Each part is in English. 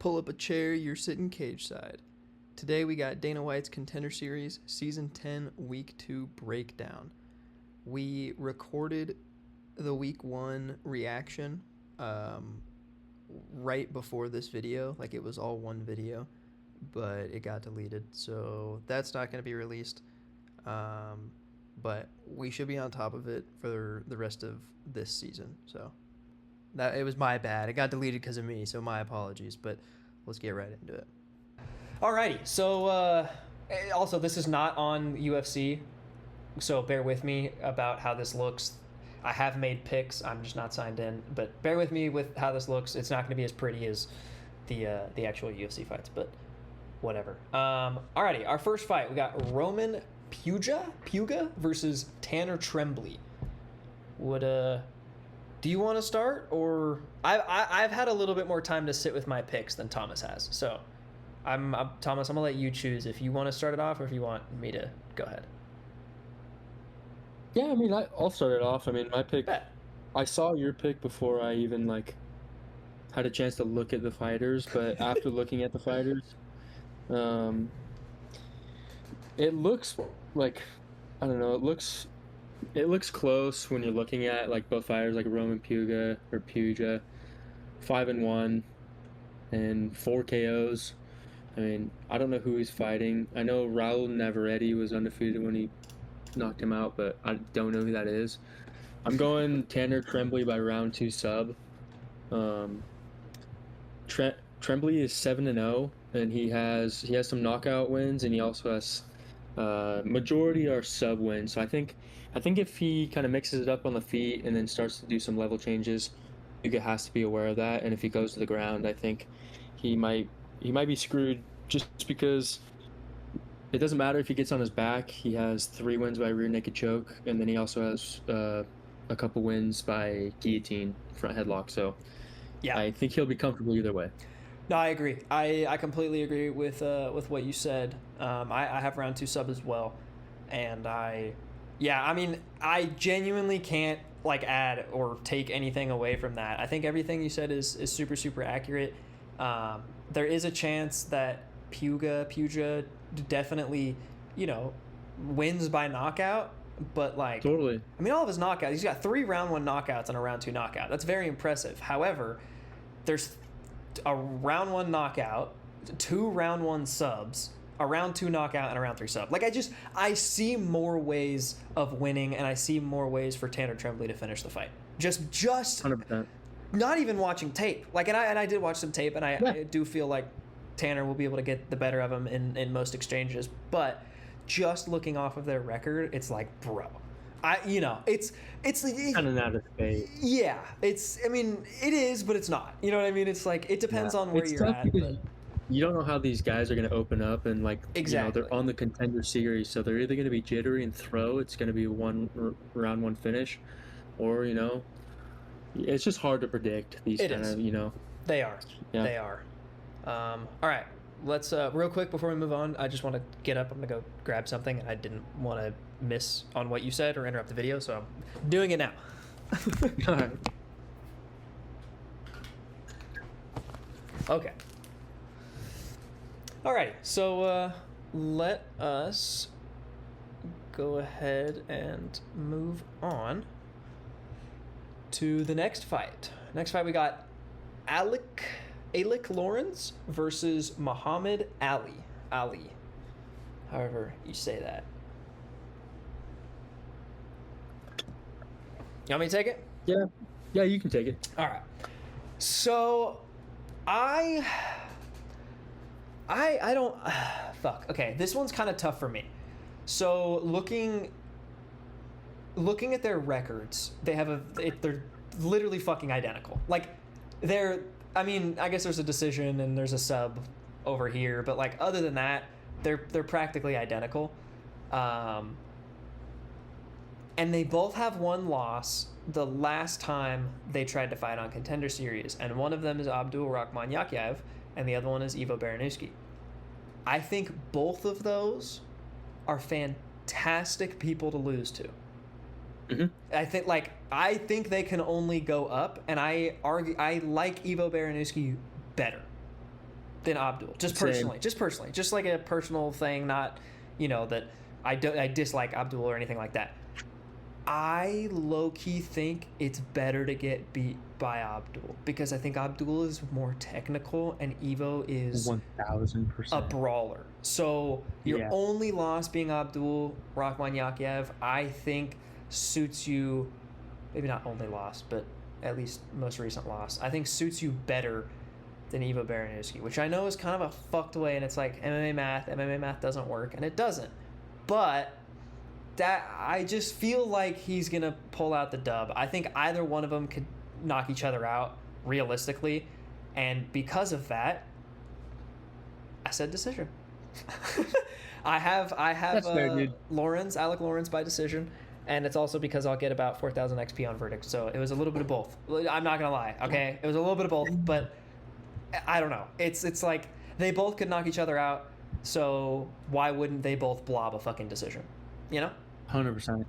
Pull up a chair, you're sitting cage side. Today we got Dana White's Contender Series Season 10 Week 2 breakdown. We recorded the Week 1 reaction right before this video. Like, it was all one video, but it got deleted. So that's not going to be released. But we should be on top of it for the rest of this season. So it was my bad. It got deleted because of me, so my apologies. But let's get right into it. Alrighty, so also this is not on UFC, so bear with me about how this looks. I have made picks, I'm just not signed in, but bear with me with how this looks. It's not going to be as pretty as the actual UFC fights, but whatever. Alrighty, our first fight, we got Roman Puga versus Tanner Tremblay. Do you want to start, or I've had a little bit more time to sit with my picks than Thomas has, so Thomas, I'm gonna let you choose if you want to start it off or if you want me to go ahead. Yeah, I mean, I'll start it off. I mean, my pick. Bet. I saw your pick before I even had a chance to look at the fighters, but after looking at the fighters, it looks like, I don't know, it looks close when you're looking at like both fighters, like Roman Puga 5-1 and 4 KOs. I mean, I don't know who he's fighting. I know Raul Navarrete was undefeated when he knocked him out, but I don't know who that is. I'm going Tanner Tremblay by round 2 sub. Tremblay is 7-0, and he has some knockout wins, and he also has majority are sub wins. So I think if he kind of mixes it up on the feet and then starts to do some level changes, Hugo has to be aware of that. And if he goes to the ground, I think he might be screwed, just because it doesn't matter if he gets on his back. He has 3 wins by rear naked choke, and then he also has a couple wins by guillotine front headlock. So yeah, I think he'll be comfortable either way. No, I agree. I completely agree with what you said. I have round 2 sub as well, and I genuinely can't add or take anything away from that. I think everything you said is super, super accurate. There is a chance that Puga definitely, wins by knockout, but totally. I mean, all of his knockouts, he's got 3 round 1 knockouts and a round 2 knockout. That's very impressive. However, there's a round 1 knockout, 2 round 1 subs, a round 2 knockout, and a round 3 sub. I see more ways of winning, and I see more ways for Tanner Tremblay to finish the fight. Just 100%. Not even watching tape. And I did watch some tape, and I do feel like Tanner will be able to get the better of him in most exchanges. But just looking off of their record, it's like, bro, it's kind of not a fate. Yeah, it is, but it's not. You know what I mean? It's like, it depends on where you're at. But you don't know how these guys are going to open up, and exactly. They're on the Contender Series, so they're either going to be jittery and throw. It's going to be round 1 finish, or it's just hard to predict these kind of, They are. Yeah. They are. All right. Let's real quick before we move on, I just want to get up. I'm gonna go grab something, and I didn't want to miss on what you said or interrupt the video, so I'm doing it now. All right. Okay. Alrighty, so let us go ahead and move on to the next fight. Next fight, we got Alec Lawrence versus Muhammad Ali. However you say that. You want me to take it? Yeah, you can take it. All right. So I don't fuck. Okay, this one's kind of tough for me. So looking at their records, they're literally fucking identical. I guess there's a decision and there's a sub over here, but other than that, they're practically identical. And they both have 1 loss the last time they tried to fight on Contender Series, and one of them is Abdul Rahman Yakiev, and the other one is Ivo Baranuski. I think both of those are fantastic people to lose to. Mm-hmm. I think they can only go up, and I like Ivo Baranuski better. than Abdul. Just Same. personally, just like a personal thing. Not, that I dislike Abdul or anything like that. I low-key think it's better to get beat by Abdul because I think Abdul is more technical and Evo is 1000%. a brawler. So your only loss being Abdul Rahman Yakiev, I think suits you, maybe not only loss, but at least most recent loss, I think suits you better than Ivo Baranowski, which I know is kind of a fucked way, and it's like MMA math doesn't work, and it doesn't. But that I just feel like he's gonna pull out the dub. I think either one of them could knock each other out realistically, and because of that, I said decision. I have fair, Alec Lawrence by decision, and it's also because I'll get about 4,000 XP on verdict. So it was a little bit of both. I'm not gonna lie, okay? It was a little bit of both, but I don't know. It's like they both could knock each other out. So why wouldn't they both blob a fucking decision? 100%.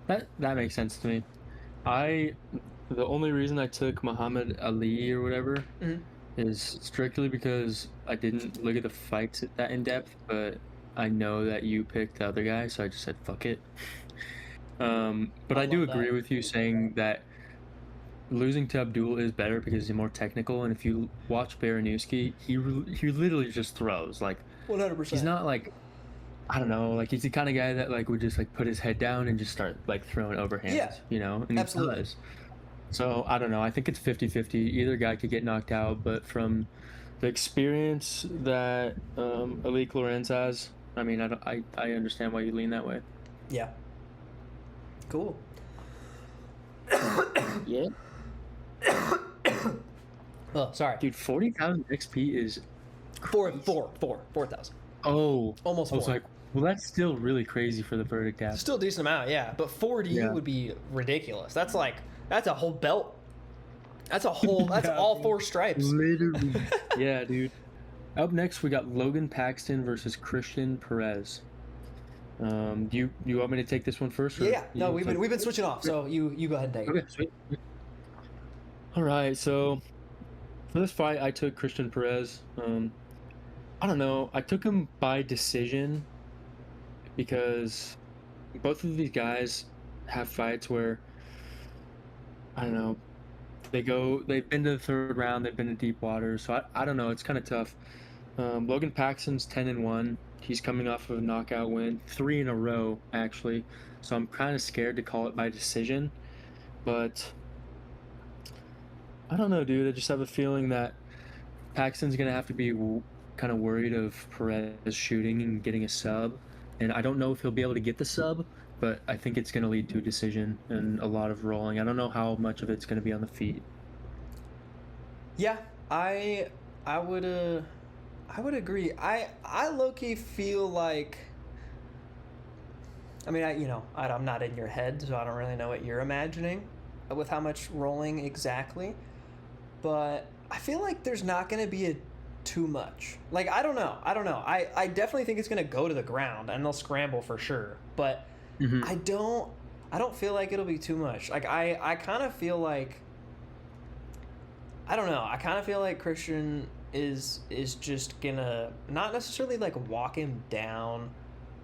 That makes sense to me. The only reason I took Muhammad Ali or whatever is strictly because I didn't look at the fights that in depth, but I know that you picked the other guy, so I just said fuck it. But I do agree with you saying that losing to Abdul is better because he's more technical, and if you watch Baranowski, he literally just throws. Like 100%. He's not like, I don't know, like he's the kind of guy that like would just like put his head down and just start like throwing overhands, and absolutely. He does. So I don't know, I think it's 50-50. Either guy could get knocked out, but from the experience that Alec Lorenz has, I mean, I understand why you lean that way. Yeah. Cool. Yeah. Oh, sorry. Dude, 40,000 XP is 4,000. Oh. Almost 4. I was like, well, that's still really crazy for the verdict gap. Still a decent amount, yeah. But 40 would be ridiculous. That's a whole belt. That's all 4 stripes. Literally. Yeah, dude. Up next, we got Logan Paxton versus Christian Perez. Do you want me to take this one first? Yeah. No, we've been switching off, so you go ahead and take it. Okay, sweet. All right, so for this fight, I took Christian Perez. I don't know. I took him by decision because both of these guys have fights where, I don't know, they've been to the third round, they've been to deep water, so I don't know, it's kind of tough. Logan Paxton's 10-1. He's coming off of a knockout win, 3 in a row, actually, so I'm kind of scared to call it by decision, but I don't know, dude. I just have a feeling that Paxton's going to have to be kind of worried of Perez shooting and getting a sub, and I don't know if he'll be able to get the sub, but I think it's going to lead to a decision and a lot of rolling. I don't know how much of it's going to be on the feet. Yeah, I would agree. I low-key feel like, I mean, I'm not in your head, so I don't really know what you're imagining with how much rolling exactly, but I feel like there's not going to be too much. Like, I don't know. I definitely think it's going to go to the ground and they'll scramble for sure, but I don't feel like it'll be too much. Like, I kind of feel like, I don't know. I kind of feel like Christian is just gonna not necessarily like walk him down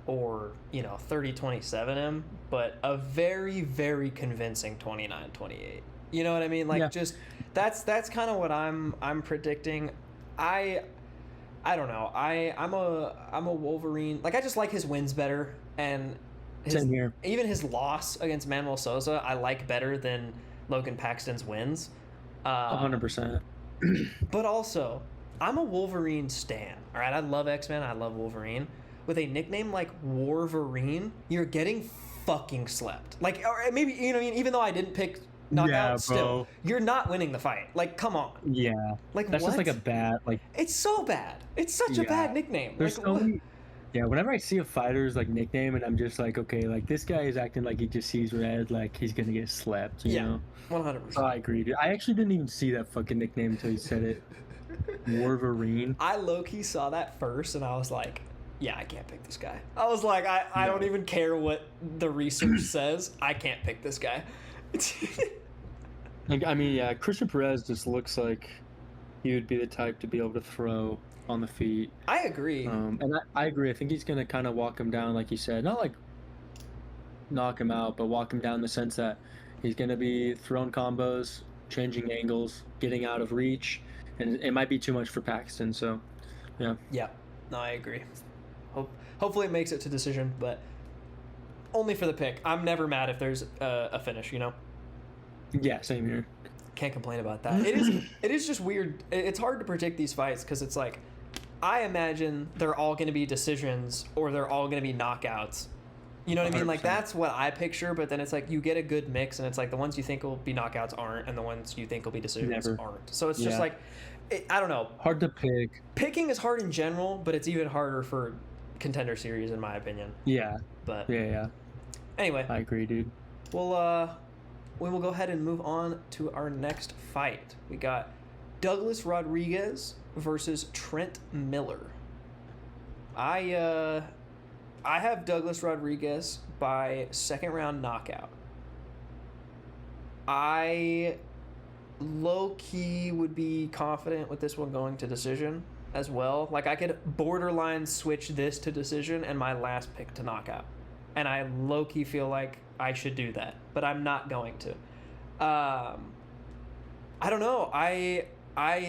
or 30-27 him, but a very, very convincing 29-28. You know what I mean? Like, just that's kind of what I'm predicting. I don't know. I'm a Wolverine. Like, I just like his wins better, and Same here. Even his loss against Manuel Souza I like better than Logan Paxton's wins. 100%. But also, I'm a Wolverine stan. All right, I love X-Men. I love Wolverine. With a nickname like Wolverine, you're getting fucking slept. Like, or maybe even though I didn't pick knockout, still, you're not winning the fight. Like, come on. Yeah. Like, that's what? Just like a bad like. It's so bad. It's such a bad nickname. There's like, so many. Yeah, whenever I see a fighter's like nickname, and I'm just like, okay, like this guy is acting like he just sees red, like he's gonna get slept. You know? 100%. So I agree, dude. I actually didn't even see that fucking nickname until you said it. Wolverine. I low-key saw that first, and I was like, yeah, I can't pick this guy. I was like, I don't even care what the research says. I can't pick this guy. Like, I mean, yeah, Christian Perez just looks like he would be the type to be able to throw on the feet. I agree. And I agree. I think he's gonna kind of walk him down, like you said, not like knock him out, but walk him down in the sense that he's gonna be throwing combos, changing angles, getting out of reach, and it might be too much for Paxton. So, yeah. Yeah, no, I agree. Hopefully it makes it to decision, but only for the pick. I'm never mad if there's a finish, you know? Yeah, same here. Can't complain about that. It is just weird. It's hard to predict these fights because it's like, I imagine they're all going to be decisions or they're all going to be knockouts. You know what I mean? 100%. Like, that's what I picture, but then it's like you get a good mix, and it's like the ones you think will be knockouts aren't, and the ones you think will be decisions Never. aren't. So it's just like, I don't know. Hard to pick. Picking is hard in general, but it's even harder for Contender Series, in my opinion. Yeah. But Yeah. anyway, I agree, dude. Well, we will go ahead and move on to our next fight. We got Douglas Rodriguez versus Trent Miller. I have Douglas Rodriguez by second round knockout. I low-key would be confident with this one going to decision as well. Like, I could borderline switch this to decision and my last pick to knockout. And I low-key feel like I should do that, but I'm not going to. I don't know. I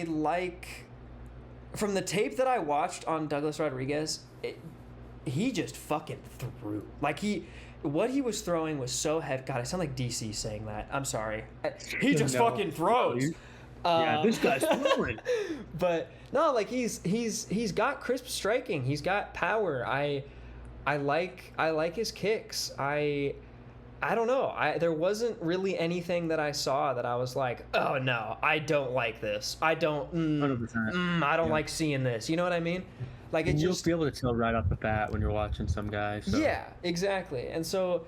like, from the tape that I watched on Douglas Rodriguez, he just fucking threw. Like, what he was throwing was so heavy. God, I sound like DC saying that. I'm sorry. He just fucking throws. Yeah, this guy's throwing. But no, like, he's got crisp striking. He's got power. I like his kicks. I don't know. There wasn't really anything that I saw that I was like, oh no, I don't like this. I don't. 100%. I don't like seeing this. You know what I mean? Like, it You'll just. be able to tell right off the bat when you're watching some guys. So. Yeah, exactly. And so,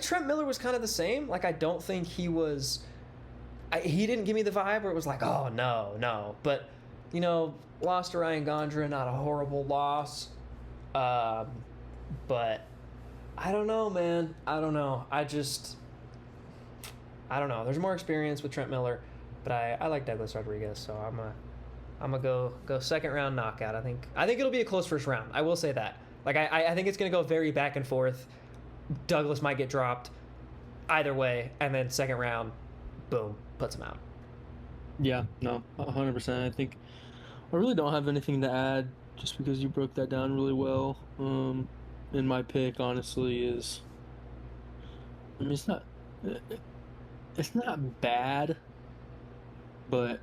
Trent Miller was kind of the same. Like, I don't think he was. He didn't give me the vibe where it was like, oh no. But, you know, lost to Ryan Gondra, not a horrible loss. But I don't know, man. I don't know. I don't know. There's more experience with Trent Miller, but I like Douglas Rodriguez, so I'm gonna go second round knockout. I think it'll be a close first round. I will say that. Like, I think it's gonna go very back and forth. Douglas might get dropped either way, and then second round, boom, puts him out. Yeah, no, 100%. I think I really don't have anything to add, just because you broke that down really well. And my pick, honestly, is, I mean, it's not bad, but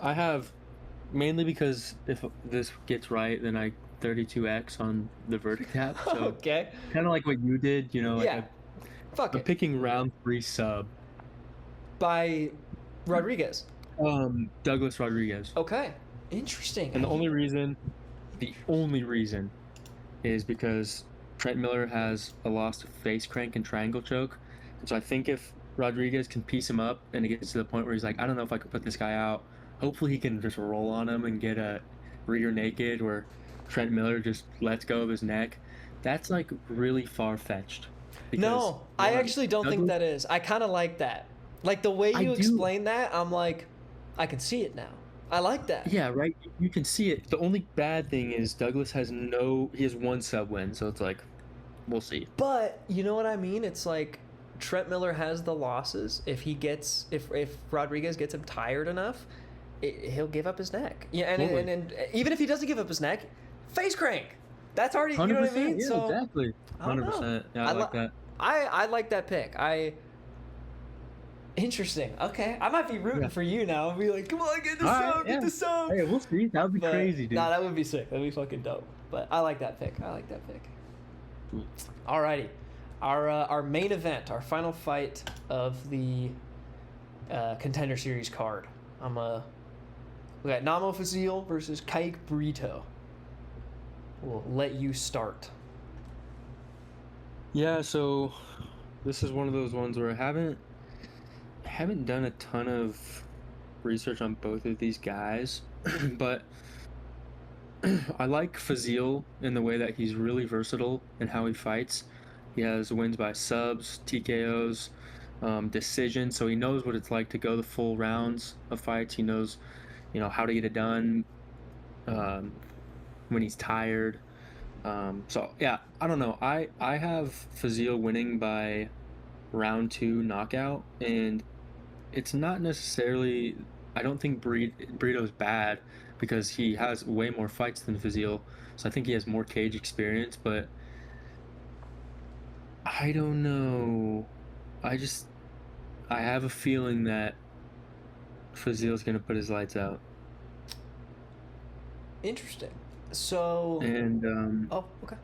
I have, mainly because if this gets right, then I 32x on the verdict app. So Okay. kind of like what you did, you know. Like Yeah. Fuck I'm it. picking round 3 sub. By Rodriguez. Douglas Rodriguez. Okay. Interesting. And the only reason is because Trent Miller has a loss to face crank and triangle choke. And so I think if Rodriguez can piece him up and it gets to the point where he's like, I don't know if I could put this guy out, hopefully he can just roll on him and get a rear naked where Trent Miller just lets go of his neck. That's like really far-fetched. No, I actually don't think that is. I kind of like that. Like, the way you explain that, I'm like, I can see it now. I like that. Yeah, right. You can see it. The only bad thing is Douglas has he has 1 sub win, so it's like, we'll see. But you know what I mean? It's like Trent Miller has the losses. If Rodriguez gets him tired enough, he'll give up his neck. Yeah, and even if he doesn't give up his neck, face crank. That's already, you know what I mean? Yeah, so, exactly. 100%. Yeah, I like that. I like that pick. Interesting. Okay, I might be rooting for you now. I'll be like, come on, get the sub, get the sub. Hey, we'll see. That would be crazy, dude. Nah, that would be sick. That'd be fucking dope. But I like that pick. Alrighty, our main event, our final fight of the Contender Series card. We got Namo Fazil versus Kike Brito. We'll let you start. Yeah, so this is one of those ones where I haven't done a ton of research on both of these guys, but I like Fazil in the way that he's really versatile in how he fights. He has wins by subs, TKOs, decisions, so he knows what it's like to go the full rounds of fights. He knows, how to get it done when he's tired. So yeah, I don't know. I have Fazil winning by round 2 knockout, and it's not necessarily. I don't think Brito's bad because he has way more fights than Fazil, so I think he has more cage experience. But I don't know. I have a feeling that Fazil's gonna put his lights out. Interesting. So. And Oh, okay.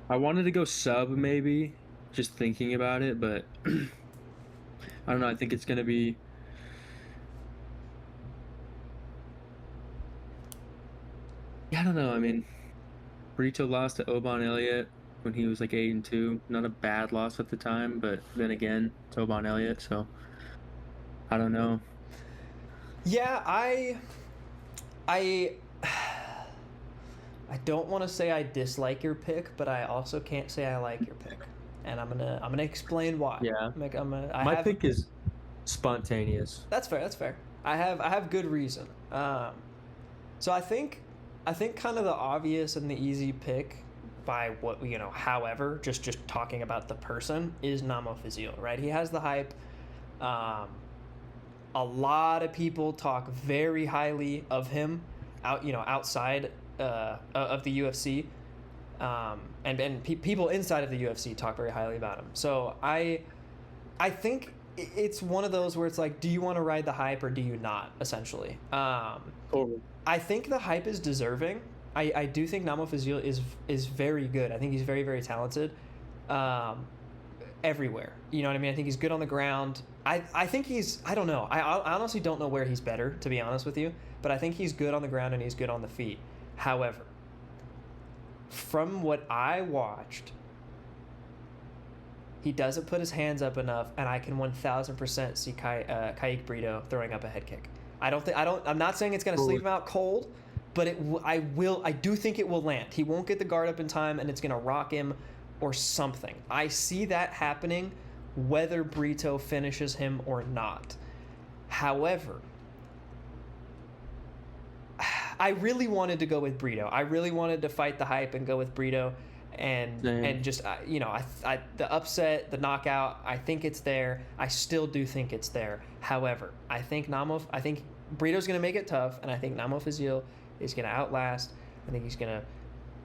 I wanted to go sub maybe, just thinking about it, but I don't know. I think it's gonna be. Yeah, I don't know. I mean, Brito lost to Oban Elliott when he was like 8-2. Not a bad loss at the time, but then again, it's Oban Elliott, so I don't know. Yeah, I don't want to say I dislike your pick, but I also can't say I like your pick, and I'm gonna explain why. Yeah. My pick is spontaneous. That's fair. That's fair. I have good reason. So I think kind of the obvious and the easy pick by what however, just talking about the person is Namo Fazil, right? He has the hype. A lot of people talk very highly of him outside of the UFC, and people inside of the UFC talk very highly about him. So I think it's one of those where it's like, do you want to ride the hype or do you not? Essentially, Totally. I think the hype is deserving. I do think Namo Fazil is very good. I think he's very, very talented. Everywhere, you know what I mean? I think he's good on the ground. I think I don't know. I honestly don't know where he's better, to be honest with you. But I think he's good on the ground and he's good on the feet. However, from what I watched, he doesn't put his hands up enough, and I can 1000% see Kayik Brito throwing up a head kick. I'm not saying it's going to sleep him out cold, but I do think it will land. He won't get the guard up in time, and it's going to rock him or something. I see that happening whether Brito finishes him or not. However, I really wanted to go with Brito. I really wanted to fight the hype and go with Brito, and just the upset, the knockout. I think it's there. I still do think it's there. However, I think Brito's going to make it tough, and I think Namo Fazil is going to outlast. I think he's going to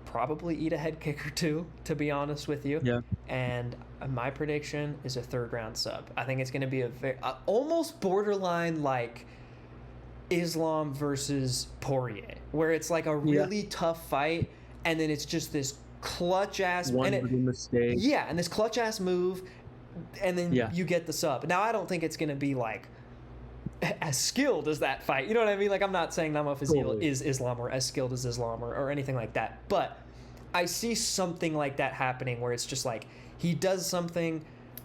probably eat a head kick or two, to be honest with you. Yeah. And my prediction is a 3rd round sub. I think it's going to be a very almost borderline like Islam versus Poirier, where it's like a really tough fight, and then it's just this clutch ass mistake. Yeah, and this clutch ass move, and then you get the sub. Now I don't think it's going to be like as skilled as that fight. You know what I mean? Like, I'm not saying Namo Fazil is Islam or as skilled as Islam or anything like that. But I see something like that happening where it's just like he does something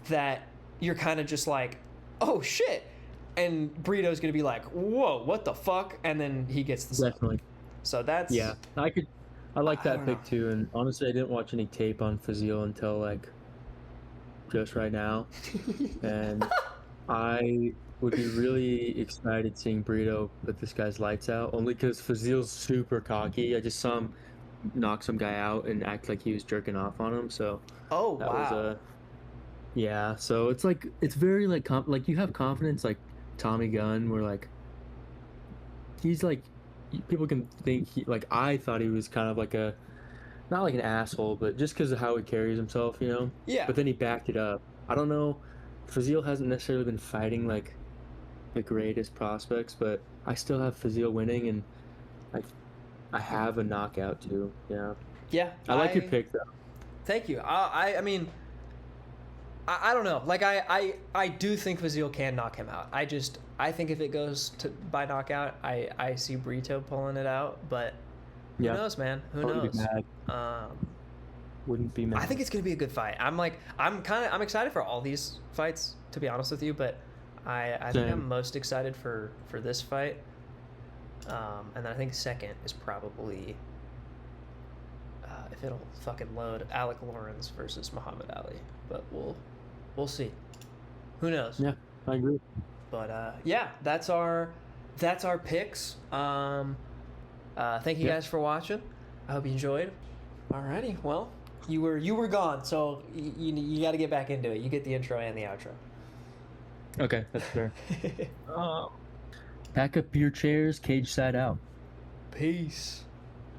that you're kind of just like, oh shit. And Brito's going to be like, whoa, what the fuck? And then he gets the sub. Definitely. So that's... Yeah, I like that pick too. And honestly, I didn't watch any tape on Fazil until like just right now. And I would be really excited seeing Brito put this guy's lights out, only because Fazil's super cocky. I just saw him knock some guy out and act like he was jerking off on him. So that was yeah. So it's like it's very like like you have confidence like Tommy Gunn, where like he's like people can think I thought he was kind of like not like an asshole, but just because of how he carries himself, Yeah. But then he backed it up. I don't know. Fazil hasn't necessarily been fighting like the greatest prospects, but I still have Fazil winning, and I have a knockout too. Yeah. Yeah. I like your pick though. Thank you. I mean, I don't know. Like I do think Fazil can knock him out. I think if it goes by knockout, I see Brito pulling it out, but who knows, man? Who knows? Be mad. Wouldn't be mad. I think it's gonna be a good fight. I'm excited for all these fights, to be honest with you, but I think I'm most excited for this fight. And then I think second is probably if it'll fucking load, Alec Lawrence versus Muhammad Ali. But we'll see. Who knows? Yeah, I agree. But yeah, that's our picks. Thank you guys for watching. I hope you enjoyed. Alrighty, well, you were gone, so you got to get back into it. You get the intro and the outro. Okay, that's fair. Pack up your chairs, cage side out. Peace.